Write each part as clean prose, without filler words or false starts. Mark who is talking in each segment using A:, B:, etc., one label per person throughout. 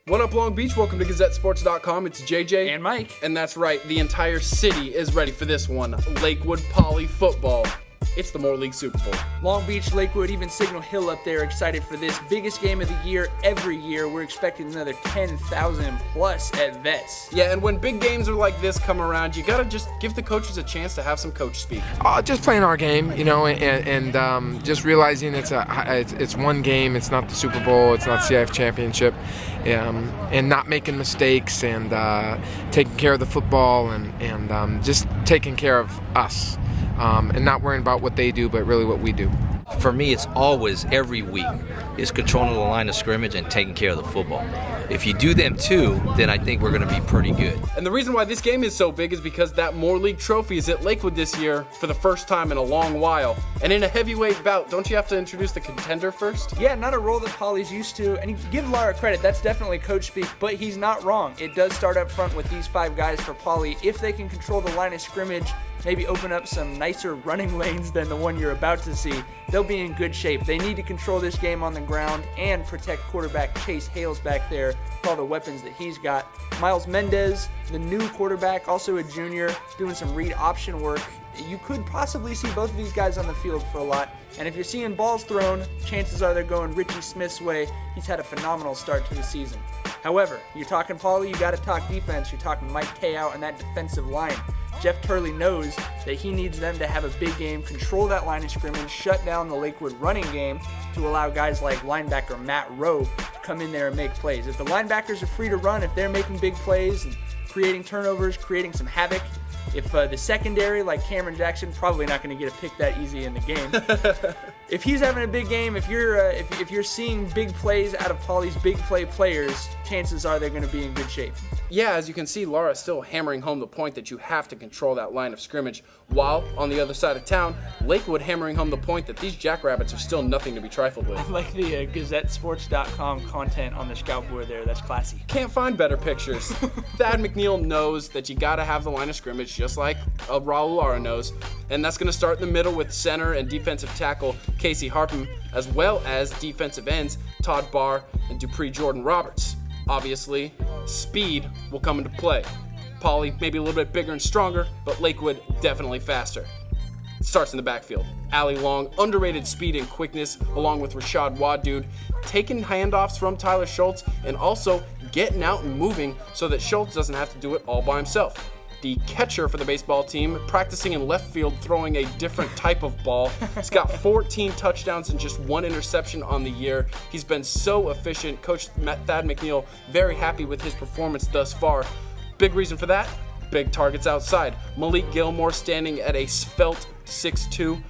A: What up, Long Beach? Welcome to GazetteSports.com. It's JJ.
B: And Mike.
A: And that's right, the entire city is ready for this one. Lakewood Poly football. It's the Moore League Super Bowl.
B: Long Beach, Lakewood, even Signal Hill up there excited for this biggest game of the year every year. We're expecting another 10,000 plus at Vets.
A: Yeah, and when big games are like this come around, you gotta just give the coaches a chance to have some coach speak.
C: Just playing our game, and just realizing it's one game. It's not the Super Bowl. It's not CIF championship, and not making mistakes and taking care of the football and just taking care of us. And not worrying about what they do, but really what we do.
D: For me, it's always, every week, is controlling the line of scrimmage and taking care of the football. If you do them too, then I think we're going to be pretty good.
A: And the reason why this game is so big is because that Moore League trophy is at Lakewood this year for the first time in a long while. And in a heavyweight bout, don't you have to introduce the contender first?
B: Yeah, not a role that Poly's used to. And you give Lara credit, that's definitely coach speak, but he's not wrong. It does start up front with these 5 guys for Poly. If they can control the line of scrimmage, maybe open up some nicer running lanes than the one you're about to see, they'll be in good shape. They need to control this game on the ground and protect quarterback Chase Hales back there with all the weapons that he's got. Miles Mendez, the new quarterback, also a junior, doing some read option work. You could possibly see both of these guys on the field for a lot. And if you're seeing balls thrown, chances are they're going Richie Smith's way. He's had a phenomenal start to the season. However, you're talking Poly, you got to talk defense. You're talking Mike Kay out and that defensive line. Jeff Turley knows that he needs them to have a big game, control that line of scrimmage, shut down the Lakewood running game to allow guys like linebacker Matt Rowe to come in there and make plays. If the linebackers are free to run, if they're making big plays and creating turnovers, creating some havoc, if the secondary, like Cameron Jackson, probably not going to get a pick that easy in the game. If he's having a big game, if you're seeing big plays out of Poly's big play players, chances are they're going to be in good shape.
A: Yeah, as you can see, Laura is still hammering home the point that you have to control that line of scrimmage, while on the other side of town, Lakewood hammering home the point that these Jackrabbits are still nothing to be trifled with.
B: I like the GazetteSports.com content on the scout board there. That's classy.
A: Can't find better pictures. Thad McNeil knows that you got to have the line of scrimmage just like Raul Lara knows, and that's going to start in the middle with center and defensive tackle Casey Harpham, as well as defensive ends Todd Barr and Dupree Jordan Roberts. Obviously, speed will come into play. Poly maybe a little bit bigger and stronger, but Lakewood definitely faster. It starts in the backfield. Ali Long, underrated speed and quickness, along with Rashad Wadood, taking handoffs from Tyler Schultz and also getting out and moving so that Schultz doesn't have to do it all by himself. The catcher for the baseball team, practicing in left field, throwing a different type of ball. He's got 14 touchdowns and just 1 interception on the year. He's been so efficient. Coach Thad McNeil, very happy with his performance thus far. Big reason for that, big targets outside. Malik Gilmore standing at a svelte 6'2".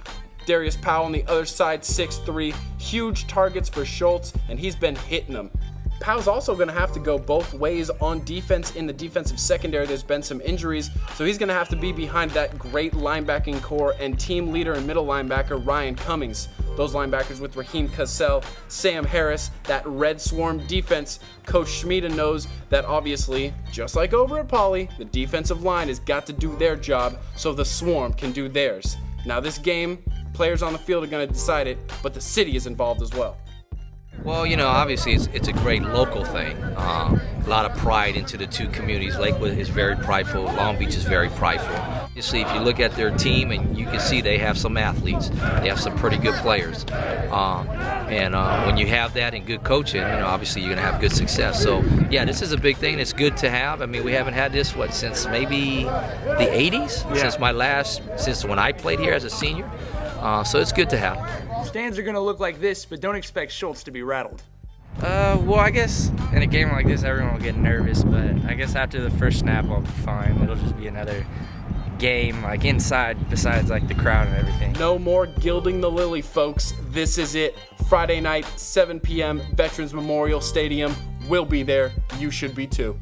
A: Darius Powell on the other side, 6'3". Huge targets for Schultz, and he's been hitting them. Powell's also going to have to go both ways on defense in the defensive secondary. There's been some injuries, so he's going to have to be behind that great linebacking core and team leader and middle linebacker Ryan Cummings. Those linebackers with Raheem Cassell, Sam Harris, that red swarm defense. Coach Schmieda knows that obviously, just like over at Poly, the defensive line has got to do their job so the swarm can do theirs. Now this game, players on the field are going to decide it, but the city is involved as well.
D: Well, obviously it's a great local thing. A lot of pride into the two communities. Lakewood is very prideful. Long Beach is very prideful. Obviously, if you look at their team, and you can see they have some athletes. They have some pretty good players. And when you have that and good coaching, obviously you're going to have good success. So, yeah, this is a big thing. It's good to have. I mean, we haven't had this, since maybe the 80s? Yeah. Since when I played here as a senior. So it's good to have.
B: Stands are going to look like this, but don't expect Schultz to be rattled.
E: Well, I guess in a game like this, everyone will get nervous, but I guess after the first snap, I'll be fine. It'll just be another game, inside, besides, the crowd and everything.
A: No more gilding the lily, folks. This is it. Friday night, 7 p.m., Veterans Memorial Stadium. We'll be there. You should be too.